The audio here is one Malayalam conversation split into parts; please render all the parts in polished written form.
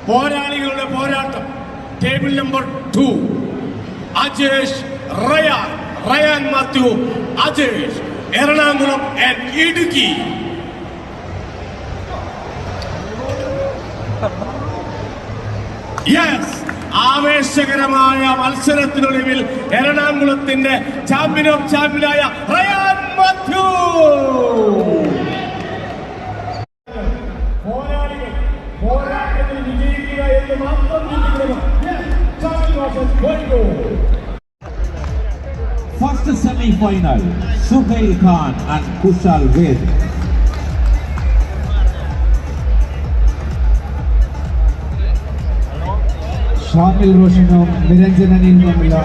പോരാളികളുടെ പോരാട്ടം. Table number 2 Ajesh Rayan Mathew Ajesh, Ernakulam and Idukki. Yes, ആവേശകരമായ മത്സരത്തിനൊടുവിൽ എറണാകുളത്തിന്റെ ചാമ്പ്യൻ ഓഫ് ചാമ്പ്യനായ റയാൻ മാത്യു. പോരാളികൾ പോരാട്ടത്തിൽ വിജയിക്കുക എന്ന് മാത്രം ചിന്തിക്കണം. First semi-final, Suhail Khan and Kushal Ved. Shamil റോഷനും നിരഞ്ജനനും തമ്മിലുള്ള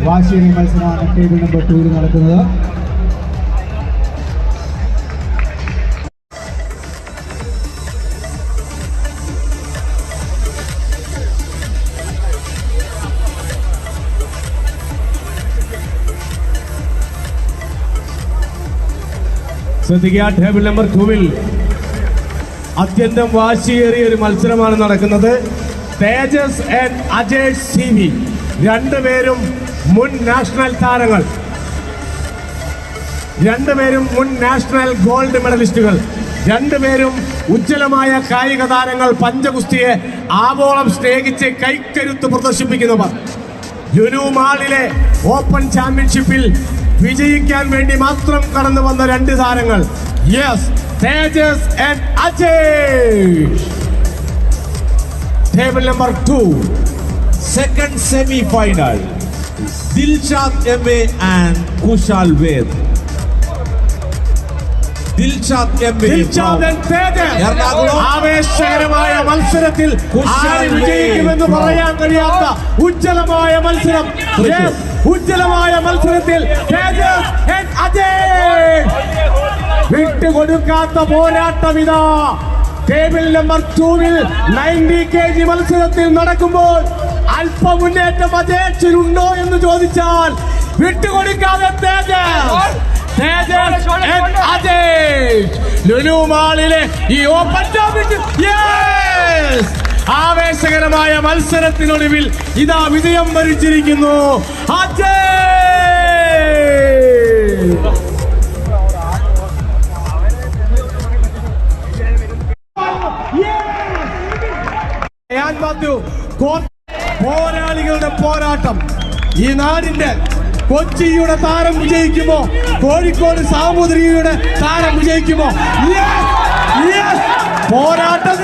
വാശിയേറിയ മത്സരമാണ് ടേബിൾ നമ്പർ 2 നടക്കുന്നത്. ശ്രദ്ധിക്കുക, ടേബിൾ നമ്പർ 2 അത്യന്തം വാശിയേറിയ ഒരു മത്സരമാണ് നടക്കുന്നത്. തേജസ് ആൻഡ് അജേഷ് CV രണ്ടുപേരും മുൻ നാഷണൽ താരങ്ങൾ, രണ്ടുപേരും മുൻ നാഷണൽ ഗോൾഡ് മെഡലിസ്റ്റുകൾ, രണ്ടുപേരും ഉജ്ജ്വലമായ കായിക താരങ്ങൾ. പഞ്ചഗുസ്തിയെ ആവോളം സ്നേഹിച്ച് കൈക്കരുത്ത് പ്രദർശിപ്പിക്കുന്നവർ. ലുലു മാളിലെ ഓപ്പൺ ചാമ്പ്യൻഷിപ്പിൽ വിജയിക്കാൻ വേണ്ടി മാത്രം കടന്നു വന്ന രണ്ട് താരങ്ങൾ. Yes, Tejas and Ajesh. Table number 2 Second semi-final, Dilshad MA and Kushal Ved. Dilshad ആവേശകരമായ മത്സരത്തിൽ വിജയിക്കുമെന്ന് പറയാൻ കഴിയാത്ത ഉജ്ജ്വലമായ മത്സരം. ഉജ്ജ്വലമായ മത്സരത്തിൽ വിട്ടുകൊടുക്കാത്ത പോരാട്ടമിതാ ടേബിൾ നമ്പർ 2 90 kg മത്സരത്തിൽ നടക്കുമ്പോൾ അല്പ മുന്നേറ്റം അജേഷിനുണ്ടോ എന്ന് ചോദിച്ചാൽ വിട്ടുകൊടുക്കാതെ ലുലു മാളിലെ ഈ ഓപ്പൺ ചാമ്പ്യൻഷിപ്പ്. ആവേശകരമായ മത്സരത്തിനൊടുവിൽ ഇതാ വിജയം വരിച്ചിരിക്കുന്നു പോരാളികളുടെ പോരാട്ടം. ഈ നാടിന്റെ കൊച്ചിയുടെ താരം വിജയിക്കുമോ? കോഴിക്കോട് സാമൂതിരിയുടെ താരം വിജയിക്കുമോ? പോരാട്ടം.